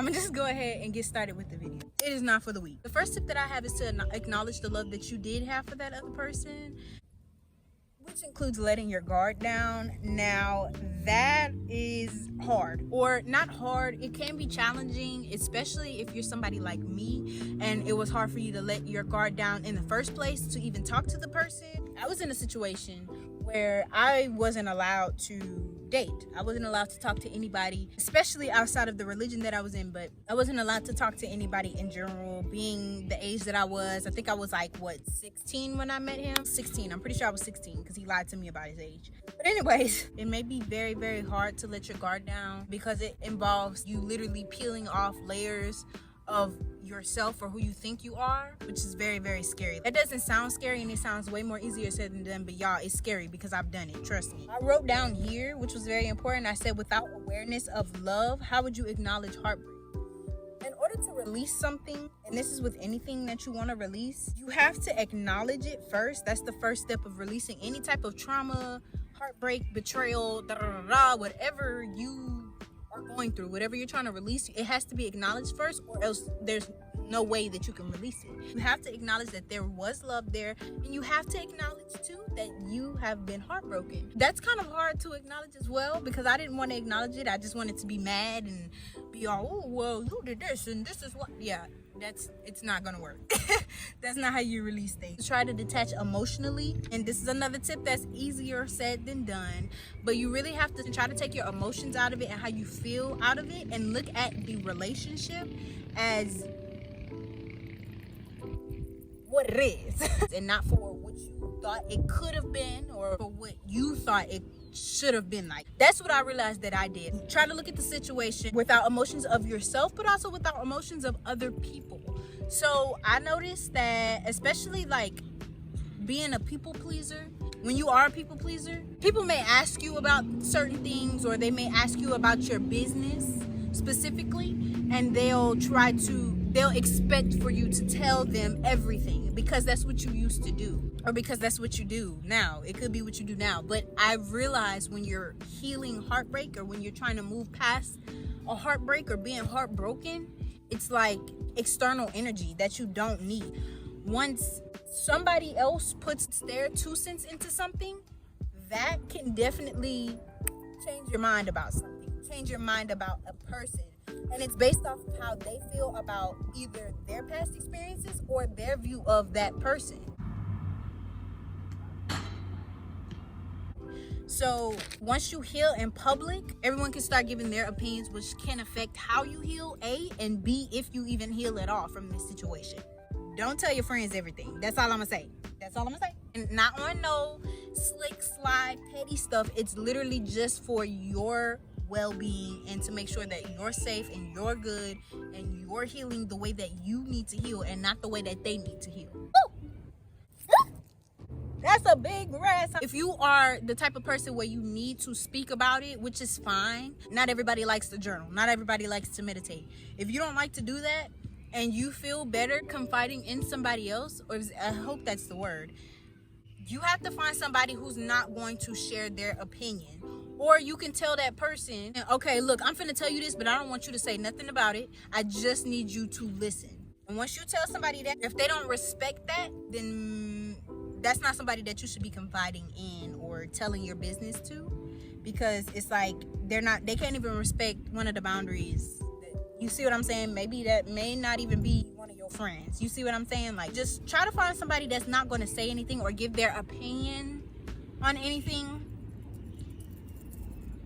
I'm gonna just go ahead and get started with the video. It is not for the weak. The first tip that I have is to acknowledge the love that you did have for that other person, which includes letting your guard down. Now, that is hard, or not hard. It can be challenging, especially if you're somebody like me and it was hard for you to let your guard down in the first place to even talk to the person. I was in a situation where I wasn't allowed to date. I wasn't allowed to talk to anybody, especially outside of the religion that I was in, but I wasn't allowed to talk to anybody in general, being the age that I was. I think I was like, what, 16 when I met him? 16. I'm pretty sure I was 16 because he lied to me about his age. But anyways, it may be very, very hard to let your guard down because it involves you literally peeling off layers of yourself or who you think you are, which is very, very scary. That doesn't sound scary, and it sounds way more easier said than done, but y'all, it's scary because I've done it, trust me. I wrote down here, which was very important. I said, without awareness of love, how would you acknowledge heartbreak? In order to release something, and this is with anything that you want to release, you have to acknowledge it first. That's the first step of releasing any type of trauma, heartbreak, betrayal, whatever you are going through, whatever you're trying to release. It has to be acknowledged first, or else there's no way that you can release it. You have to acknowledge that there was love there, and you have to acknowledge too that you have been heartbroken. That's kind of hard to acknowledge as well, because I didn't want to acknowledge it. I just wanted to be mad and be all, oh well, you did this and this is what. Yeah, it's not gonna work. That's not how you release things. Try to detach emotionally, and this is another tip that's easier said than done, but you really have to try to take your emotions out of it and how you feel out of it, and look at the relationship as what it is and not for what you thought it could have been or for what you thought it should have been like. That's what I realized that I did. Try to look at the situation without emotions of yourself, but also without emotions of other people. So I noticed that, especially like being a people pleaser, when you are a people pleaser, people may ask you about certain things, or they may ask you about your business specifically, and they'll expect for you to tell them everything because that's what you used to do, or because that's what you do now. It could be what you do now, but I've realized when you're healing heartbreak, or when you're trying to move past a heartbreak or being heartbroken, it's like external energy that you don't need. Once somebody else puts their 2 cents into something, that can definitely change your mind about something, change your mind about a person. And it's based off of how they feel about either their past experiences or their view of that person. So once you heal in public, everyone can start giving their opinions, which can affect how you heal, A, and B, if you even heal at all from this situation. Don't tell your friends everything. That's all I'm gonna say. That's all I'm gonna say. And not on no slick, slide, petty stuff. It's literally just for your well-being and to make sure that you're safe and you're good and you're healing the way that you need to heal and not the way that they need to heal. That's a big rest. If you are the type of person where you need to speak about it, which is fine, not everybody likes to journal, not everybody likes to meditate. If you don't like to do that and you feel better confiding in somebody else, or I hope that's the word, you have to find somebody who's not going to share their opinion. Or you can tell that person, okay, look, I'm finna tell you this, but I don't want you to say nothing about it. I just need you to listen. And once you tell somebody that, if they don't respect that, then that's not somebody that you should be confiding in or telling your business to, because it's like they can't even respect one of the boundaries. You see what I'm saying? Maybe that may not even be one of your friends. You see what I'm saying? Like, just try to find somebody that's not going to say anything or give their opinion on anything,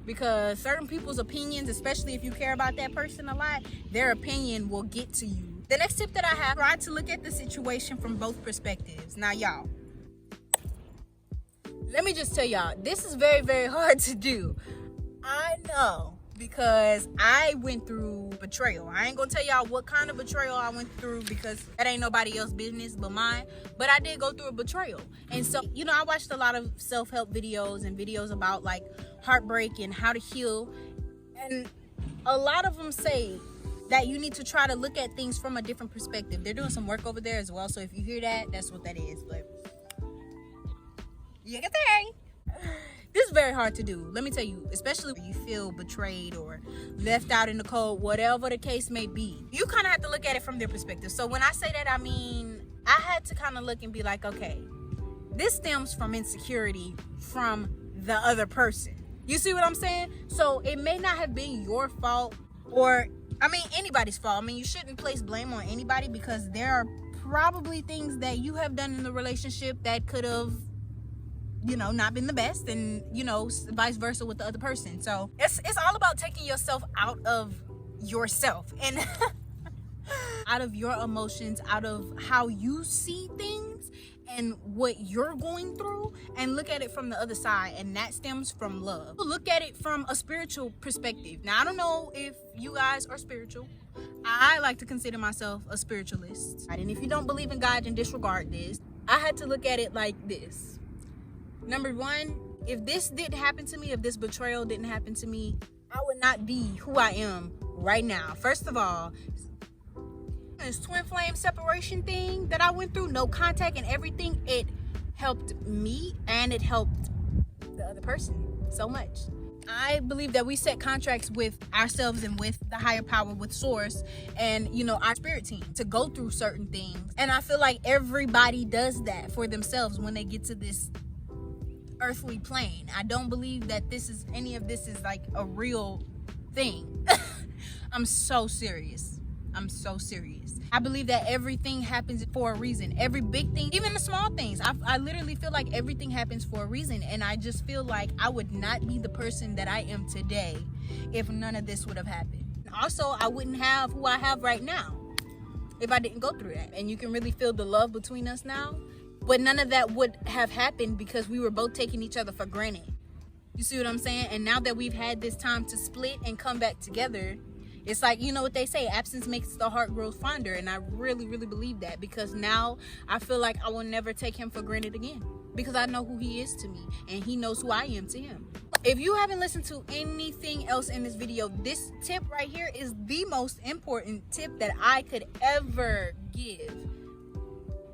because certain people's opinions, especially if you care about that person a lot, their opinion will get to you. The next tip that I have, try to look at the situation from both perspectives. Now, y'all, let me just tell y'all, this is very, very hard to do. I know, because I went through betrayal. I ain't gonna tell y'all what kind of betrayal I went through, because that ain't nobody else's business but mine, but I did go through a betrayal. And so, you know, I watched a lot of self-help videos and videos about like heartbreak and how to heal, and a lot of them say that you need to try to look at things from a different perspective. They're doing some work over there as well, so if you hear that, that's what that is. But you can say This is very hard to do. Let me tell you, especially when you feel betrayed or left out in the cold, whatever the case may be. You kind of have to look at it from their perspective. So when I say that, I mean, I had to kind of look and be like, okay, this stems from insecurity from the other person. You see what I'm saying? So it may not have been your fault, or, I mean, anybody's fault. I mean, you shouldn't place blame on anybody, because there are probably things that you have done in the relationship that could have, you know, not been the best, and, you know, vice versa with the other person. So it's all about taking yourself out of yourself and out of your emotions, out of how you see things and what you're going through, and look at it from the other side. And that stems from love. Look at it from a spiritual perspective. Now, I don't know if you guys are spiritual. I like to consider myself a spiritualist. And if you don't believe in God, then disregard this. I had to look at it like this. Number one, if this didn't happen to me, if this betrayal didn't happen to me, I would not be who I am right now. First of all, this twin flame separation thing that I went through, no contact and everything, it helped me and it helped the other person so much. I believe that we set contracts with ourselves and with the higher power, with source, and, you know, our spirit team to go through certain things. And I feel like everybody does that for themselves when they get to this earthly plane. I don't believe that any of this is like a real thing. I'm so serious. I believe that everything happens for a reason. Every big thing, even the small things. I literally feel like everything happens for a reason. And I just feel like I would not be the person that I am today if none of this would have happened. Also, I wouldn't have who I have right now if I didn't go through that. And you can really feel the love between us now. But none of that would have happened because we were both taking each other for granted. You see what I'm saying? And now that we've had this time to split and come back together, it's like, you know what they say, absence makes the heart grow fonder. And I really, really believe that, because now I feel like I will never take him for granted again, because I know who he is to me and he knows who I am to him. If you haven't listened to anything else in this video, this tip right here is the most important tip that I could ever give.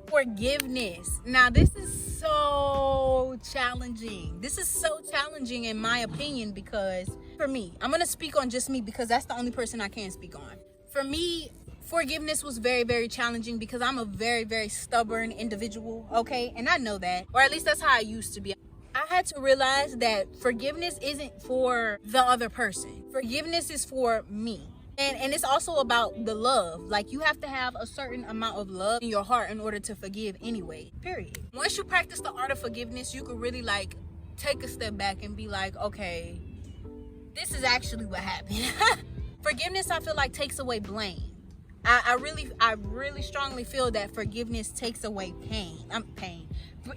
Forgiveness. Now, this is so challenging. This is so challenging in my opinion, because for me, I'm going to speak on just me because that's the only person I can speak on. For me, forgiveness was very, very challenging because I'm a very, very stubborn individual, okay? And I know that, or at least that's how I used to be. I had to realize that forgiveness isn't for the other person. Forgiveness is for me. And it's also about the love. Like, you have to have a certain amount of love in your heart in order to forgive anyway, period. Once you practice the art of forgiveness, you could really, like, take a step back and be like, okay, this is actually what happened. Forgiveness, I feel like, takes away blame. I really strongly feel that forgiveness takes away pain.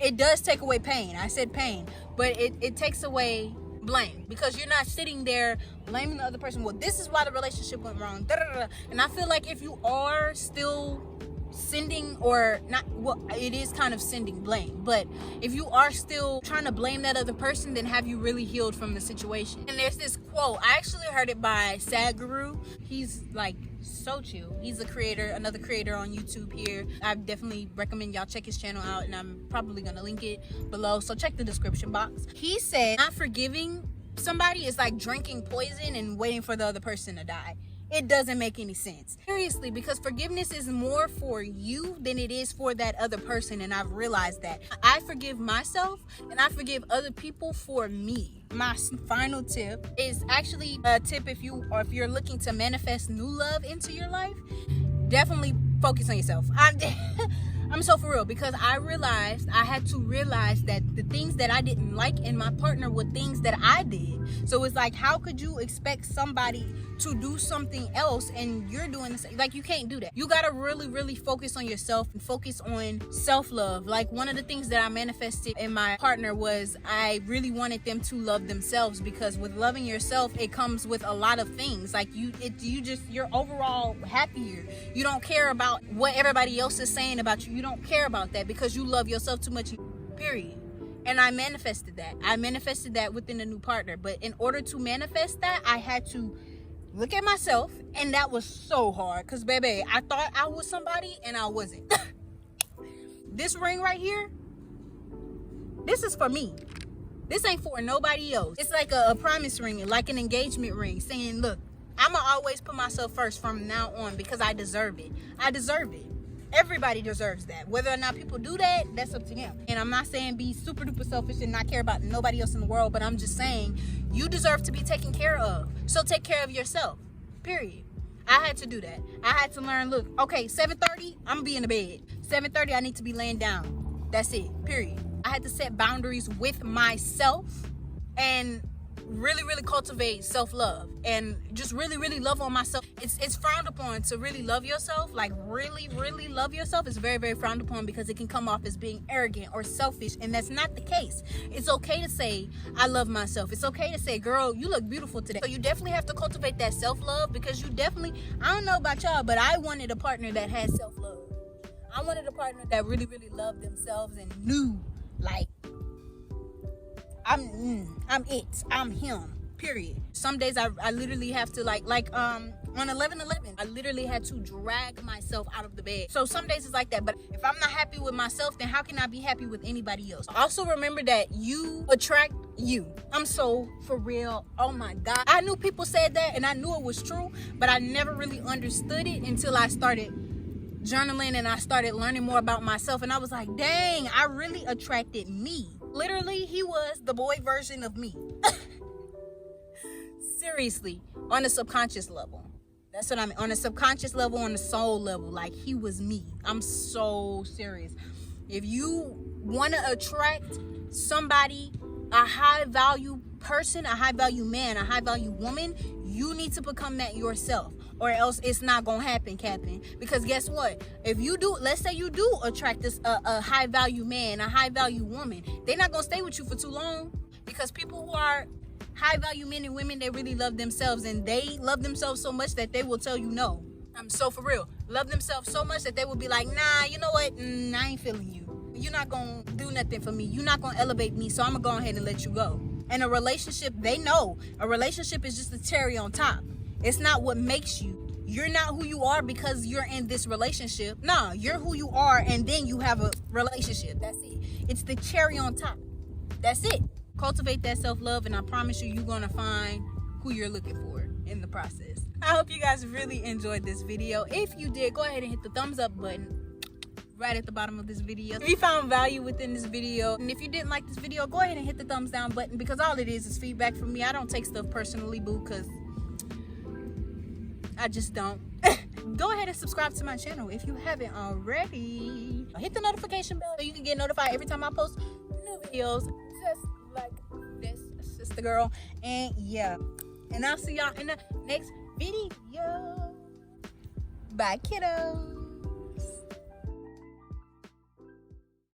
It does take away pain. I said pain, but it takes away blame, because you're not sitting there blaming the other person. Well, this is why the relationship went wrong. And I feel like if you are still sending, or not, well, it is kind of sending blame, but if you are still trying to blame that other person, then have you really healed from the situation? And there's this quote, I actually heard it by Sadhguru. He's like so chill. He's a creator, another creator on YouTube here. I definitely recommend y'all check his channel out, and I'm probably gonna link it below, so check the description box. He said not forgiving somebody is like drinking poison and waiting for the other person to die. It doesn't make any sense. Seriously, because forgiveness is more for you than it is for that other person, and I've realized that. I forgive myself and I forgive other people for me. My final tip is actually a tip if you're looking to manifest new love into your life. Definitely focus on yourself. I'm so for real, because I had to realize that the things that I didn't like in my partner were things that I did. So it's like, how could you expect somebody to do something else and you're doing the same? Like, you can't do that. You gotta really, really focus on yourself and focus on self-love. Like, one of the things that I manifested in my partner was I really wanted them to love themselves, because with loving yourself, it comes with a lot of things. Like, you're overall happier. You don't care about what everybody else is saying about you. You don't care about that because you love yourself too much, period. And I manifested that. I manifested that within a new partner. But in order to manifest that, I had to look at myself, and that was so hard, because baby, I thought I was somebody and I wasn't. This ring right here, this is for me. This ain't for nobody else. It's like a promise ring, like an engagement ring, saying, look, I'ma always put myself first from now on because I deserve it. I deserve it. Everybody deserves that. Whether or not people do that, that's up to them. And I'm not saying be super duper selfish and not care about nobody else in the world, but I'm just saying you deserve to be taken care of. So take care of yourself. Period. I had to do that. I had to learn, look, okay, 7:30, I'm gonna be in the bed. 7:30, I need to be laying down. That's it. Period. I had to set boundaries with myself and really cultivate self-love and just really love on myself. It's frowned upon to really love yourself, like really love yourself. It's very frowned upon because it can come off as being arrogant or selfish, and that's not the case. It's okay to say I love myself. It's okay to say, girl, you look beautiful today. So you definitely have to cultivate that self-love, because you definitely, I don't know about y'all, but I wanted a partner that had self-love. I wanted a partner that really loved themselves and knew, like, I'm it. I'm him. Period. Some days I literally have to like on 11/11, I literally had to drag myself out of the bed. So some days it's like that. But if I'm not happy with myself, then how can I be happy with anybody else? Also remember that you attract you. I'm so for real. Oh my God. I knew people said that and I knew it was true, but I never really understood it until I started journaling and I started learning more about myself. And I was like, dang, I really attracted me. Literally, he was the boy version of me. Seriously, on a subconscious level. That's what I mean. On a subconscious level, on a soul level, like he was me. I'm so serious. If you want to attract somebody, a high value person, a high value man, a high value woman, you need to become that yourself, or else it's not gonna happen, Captain. Because guess what? If you do, let's say you do attract this a high value man, a high value woman, they're not gonna stay with you for too long. Because people who are high value men and women, they really love themselves, and they love themselves so much that they will tell you no. I'm so for real. Love themselves so much that they will be like, nah, you know what? I ain't feeling you. You're not gonna do nothing for me. You're not gonna elevate me, so I'm gonna go ahead and let you go. And a relationship, they know a relationship is just a cherry on top. It's not what makes you. You're not who you are because you're in this relationship. Nah, you're who you are, and then you have a relationship. That's it. It's the cherry on top. That's it. Cultivate that self-love, and I promise you, you're gonna find who you're looking for in the process. I hope you guys really enjoyed this video. If you did, go ahead and hit the thumbs up button right at the bottom of this video. If you found value within this video, and if you didn't like this video, go ahead and hit the thumbs down button, because all it is feedback from me. I don't take stuff personally, boo, because I just don't. Go ahead and subscribe to my channel if you haven't already. Hit the notification bell so you can get notified every time I post new videos just like this, sister girl. And yeah, and I'll see y'all in the next video. Bye, kiddos.